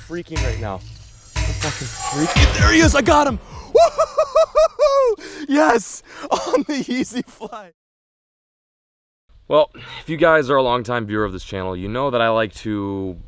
freaking right now. I'm fucking freaking. There he is, I got him. Woo-hoo-hoo-hoo-hoo! Yes, on the Yeezy fly. Well, if you guys are a longtime viewer of this channel, you know that I like to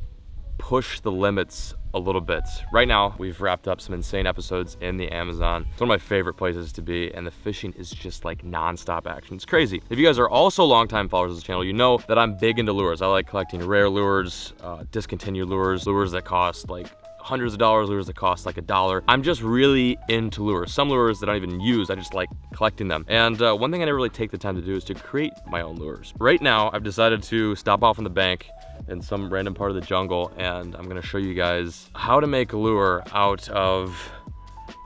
push the limits a little bit. Right now, we've wrapped up some insane episodes in the Amazon. It's one of my favorite places to be, and the fishing is just like non-stop action. It's crazy. If you guys are also longtime followers of this channel, you know that I'm big into lures. I like collecting rare lures, discontinued lures, lures that cost like hundreds of dollars, lures that cost like $1. I'm just really into lures. Some lures that I don't even use, I just like collecting them. And one thing I never really take the time to do is to create my own lures. Right now, I've decided to stop off on the bank in some random part of the jungle, and I'm gonna show you guys how to make a lure out of,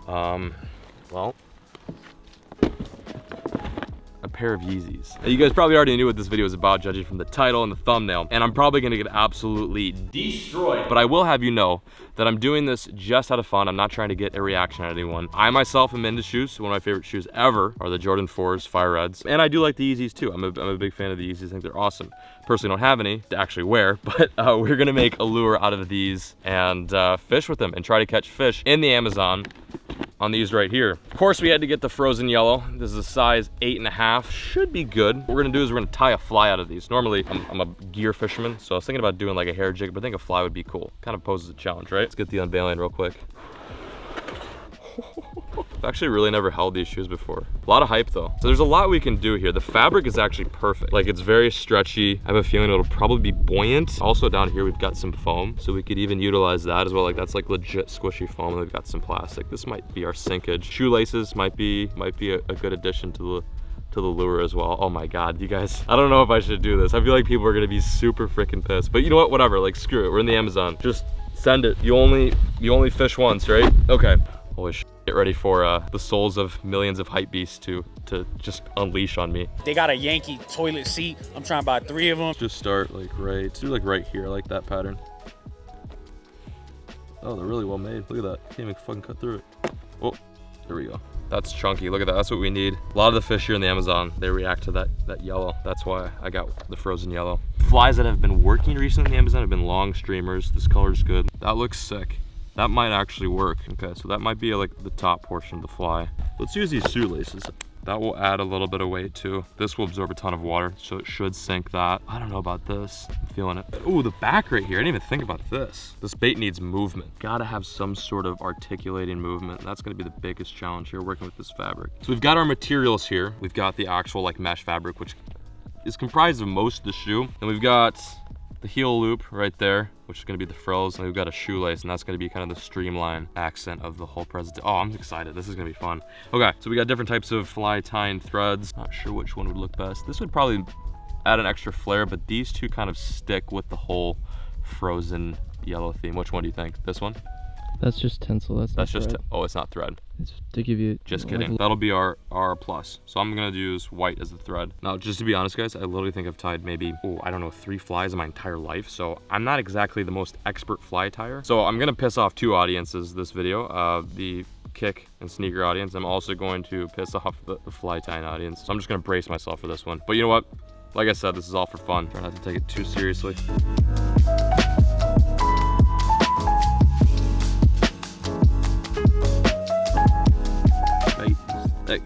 well, a pair of Yeezys. You guys probably already knew what this video was about, judging from the title and the thumbnail, and I'm probably gonna get absolutely destroyed. But I will have you know that I'm doing this just out of fun. I'm not trying to get a reaction out of anyone. I myself am into shoes. One of my favorite shoes ever are the Jordan 4s, Fire Reds. And I do like the Yeezys too. I'm a big fan of the Yeezys. I think they're awesome. Personally don't have any to actually wear, but we're gonna make a lure out of these and fish with them and try to catch fish in the Amazon on these right here. Of course, we had to get the frozen yellow. This is a size 8.5, should be good. What we're gonna do is we're gonna tie a fly out of these. Normally, I'm a gear fisherman, so I was thinking about doing like a hair jig, but I think a fly would be cool. Kind of poses a challenge, right? Let's get the unveiling real quick. I've actually really never held these shoes before. A lot of hype though. So there's a lot we can do here. The fabric is actually perfect. Like, it's very stretchy. I have a feeling it'll probably be buoyant. Also down here, we've got some foam, so we could even utilize that as well. Like, that's like legit squishy foam, and we've got some plastic. This might be our sinkage. Shoelaces might be a good addition to the lure as well. Oh my God, you guys, I don't know if I should do this. I feel like people are gonna be super freaking pissed, but you know what, whatever, like screw it. We're in the Amazon. Just send it. You only fish once, right? Okay. Holy shit. Get ready for the souls of millions of hype beasts to just unleash on me. They got a Yankee toilet seat. I'm trying to buy 3 of them. Just start like right here, like that pattern. Oh, they're really well made. Look at that. Can't even fucking cut through it. Oh, there we go. That's chunky. Look at that. That's what we need. A lot of the fish here in the Amazon, they react to that yellow. That's why I got the frozen yellow. Flies that have been working recently in the Amazon have been long streamers. This color's good. That looks sick. That might actually work. Okay, so that might be like the top portion of the fly. Let's use these shoelaces. That will add a little bit of weight too. This will absorb a ton of water, so it should sink that. I don't know about this. I'm feeling it. Ooh, the back right here. I didn't even think about this. This bait needs movement. Gotta have some sort of articulating movement. That's gonna be the biggest challenge here working with this fabric. So we've got our materials here. We've got the actual like mesh fabric, which is comprised of most of the shoe. And we've got the heel loop right there, which is gonna be the frills, and we've got a shoelace, and that's gonna be kind of the streamline accent of the whole presentation. Oh, I'm excited. This is gonna be fun. Okay, so we got different types of fly tying threads. Not sure which one would look best. This would probably add an extra flair, but these two kind of stick with the whole frozen yellow theme. Which one do you think? This one? That's just tinsel. That's just oh, it's not thread. It's to give you. Just kidding. That'll be our plus. So I'm gonna use white as the thread. Now, just to be honest, guys, I literally think I've tied maybe, I don't know, 3 flies in my entire life. So I'm not exactly the most expert fly tier. So I'm gonna piss off 2 audiences this video. The kick and sneaker audience. I'm also going to piss off the fly tying audience. So I'm just gonna brace myself for this one. But you know what? Like I said, this is all for fun. Try not to take it too seriously. Thick.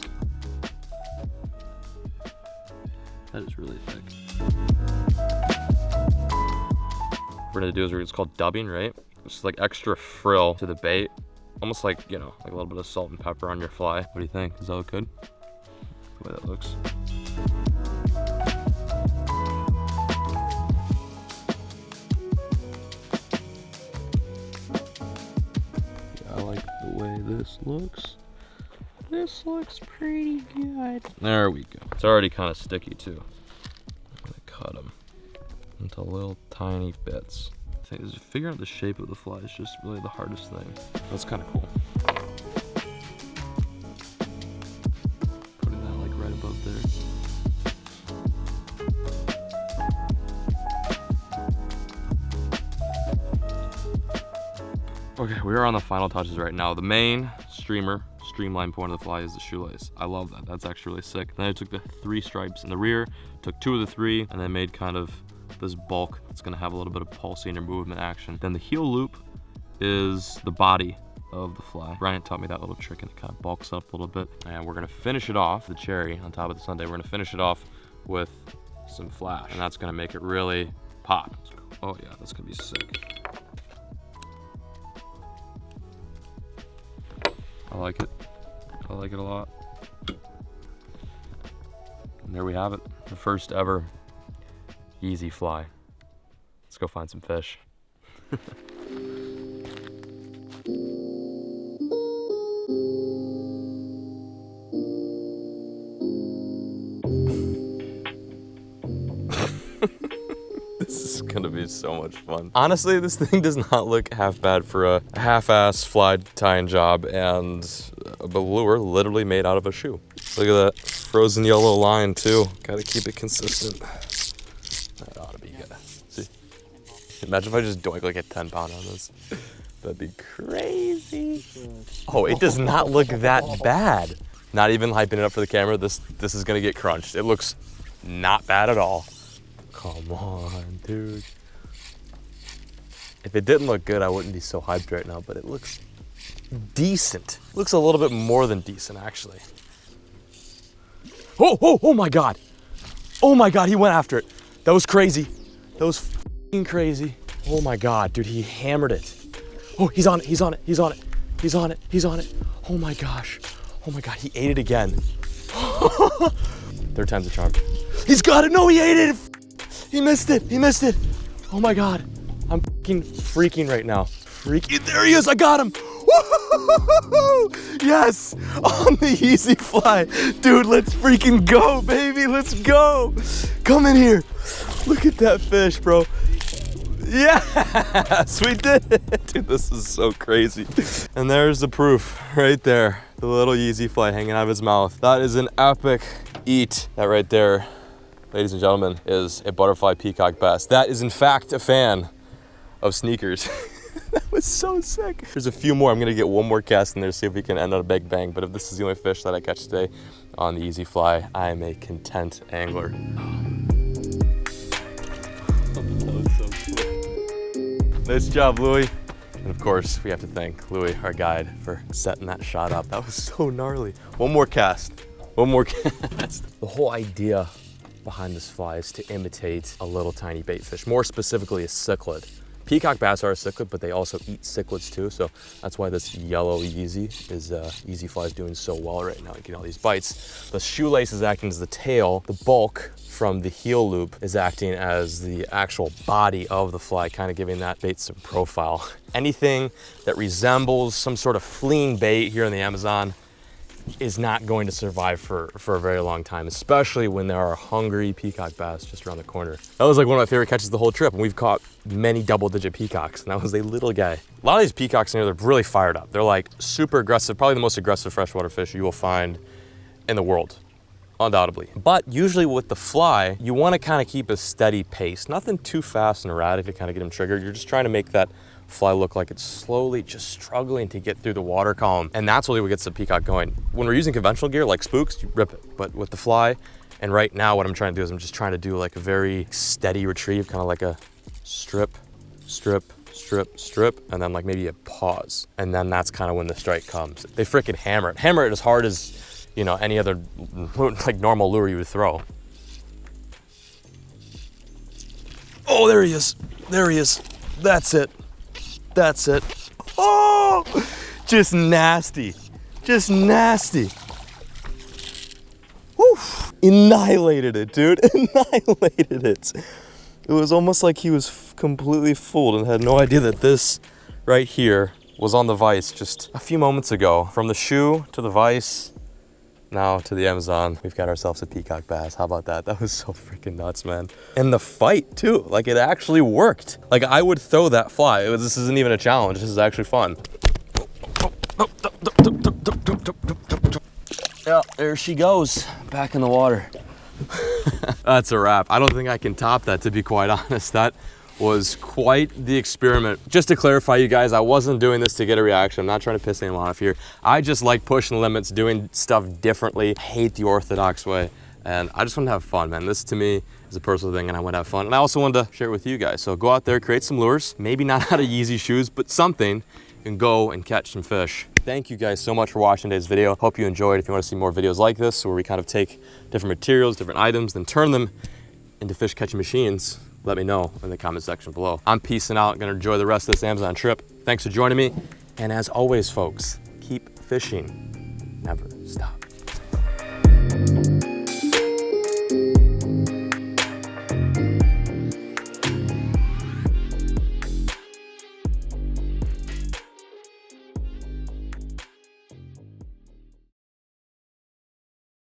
That is really thick. What we're gonna do is it's called dubbing, right? It's just like extra frill to the bait. Almost like, you know, like a little bit of salt and pepper on your fly. What do you think? Does that look good? The way that looks. Yeah, I like the way this looks. This looks pretty good. There we go. It's already kind of sticky too. I'm gonna cut them into little tiny bits. I think is figuring out the shape of the fly is just really the hardest thing. That's kind of cool. Putting that like right above there. Okay, we are on the final touches right now. The main streamline point of the fly is the shoelace. I love that. That's actually really sick. Then I took the 3 stripes in the rear, took 2 of the 3, and then made kind of this bulk that's gonna have a little bit of pulsing or movement action. Then the heel loop is the body of the fly. Bryant taught me that little trick and it kind of bulks up a little bit. And we're gonna finish it off, the cherry on top of the sundae, we're gonna finish it off with some flash. And that's gonna make it really pop. Oh yeah, that's gonna be sick. I like it. I like it a lot. And there we have it. The first ever Yeezy fly. Let's go find some fish. This is gonna be so much fun. Honestly, this thing does not look half bad for a half-ass fly tying job and a lure literally made out of a shoe. Look at that frozen yellow line too. Gotta keep it consistent. That ought to be good. See? Imagine if I just doink like a 10-pound on this. That'd be crazy. Oh, it does not look that bad. Not even hyping it up for the camera. This is gonna get crunched. It looks not bad at all. Come on, dude. If it didn't look good, I wouldn't be so hyped right now, but it looks decent. Looks a little bit more than decent, actually. Oh my God. Oh my God, he went after it. That was crazy. That was f***ing crazy. Oh my God, dude, he hammered it. Oh, he's on it, he's on it, he's on it, he's on it, he's on it. Oh my gosh. Oh my God, he ate it again. Third time's a charm. He's got it, no, he ate it. He missed it, he missed it. Oh my God, I'm freaking right now. Freaking, there he is, I got him. Woo-hoo-hoo-hoo-hoo! Yes, on the Yeezy fly. Dude, let's freaking go, baby, let's go. Come in here. Look at that fish, bro. Yes, we did it. Dude, this is so crazy. And there's the proof right there. The little Yeezy fly hanging out of his mouth. That is an epic eat. That right there, ladies and gentlemen, is a butterfly peacock bass. That is in fact a fan of sneakers. That was so sick. There's a few more. I'm gonna get one more cast in there, see if we can end on a big bang. But if this is the only fish that I catch today on the Yeezy fly, I am a content angler. That was so cool. Nice job, Louie. And of course, we have to thank Louie, our guide, for setting that shot up. That was so gnarly. One more cast. One more cast. The whole idea behind this fly is to imitate a little tiny bait fish, more specifically a cichlid. Peacock bass are a cichlid, but they also eat cichlids too, so that's why this yellow Yeezy fly is doing so well right now, getting all these bites. The shoelace is acting as the tail. The bulk from the heel loop is acting as the actual body of the fly, kind of giving that bait some profile. Anything that resembles some sort of fleeing bait here in the Amazon is not going to survive for a very long time, especially when there are hungry peacock bass just around the corner. That was like one of my favorite catches the whole trip, and we've caught many double-digit peacocks, and that was a little guy. A lot of these peacocks in here, they're really fired up. They're like super aggressive, probably the most aggressive freshwater fish you will find in the world, undoubtedly. But usually with the fly, you want to kind of keep a steady pace. Nothing too fast and erratic to kind of get them triggered. You're just trying to make that fly look like it's slowly just struggling to get through the water column. And that's really what gets the peacock going. When we're using conventional gear like spooks, you rip it. But with the fly, and right now what I'm trying to do is I'm just trying to do like a very steady retrieve, kind of like a strip, strip, strip, strip, and then like maybe a pause. And then that's kind of when the strike comes. They freaking hammer it. Hammer it as hard as, you know, any other like normal lure you would throw. Oh, there he is. There he is. That's it. That's it. Oh, just nasty. Just nasty. Woo. Annihilated it, dude. Annihilated it. It was almost like he was completely fooled and had no idea that this right here was on the vise just a few moments ago. From the shoe to the vise, now to the Amazon, we've got ourselves a peacock bass. How about that? That was so freaking nuts, man. And the fight too, like it actually worked. Like I would throw that fly. This isn't even a challenge. This is actually fun. Yeah, there she goes, back in the water. That's a wrap. I don't think I can top that, to be quite honest. That was quite the experiment. Just to clarify, you guys, I wasn't doing this to get a reaction. I'm not trying to piss anyone off here. I just like pushing the limits, doing stuff differently. I hate the orthodox way. And I just want to have fun, man. This to me is a personal thing and I want to have fun. And I also wanted to share it with you guys. So go out there, create some lures, maybe not out of Yeezy shoes, but something, and go and catch some fish. Thank you guys so much for watching today's video. Hope you enjoyed. If you want to see more videos like this, where we kind of take different materials, different items, then turn them into fish catching machines, let me know in the comment section below. I'm peacing out, gonna enjoy the rest of this Amazon trip. Thanks for joining me. And as always, folks, keep fishing, never stop.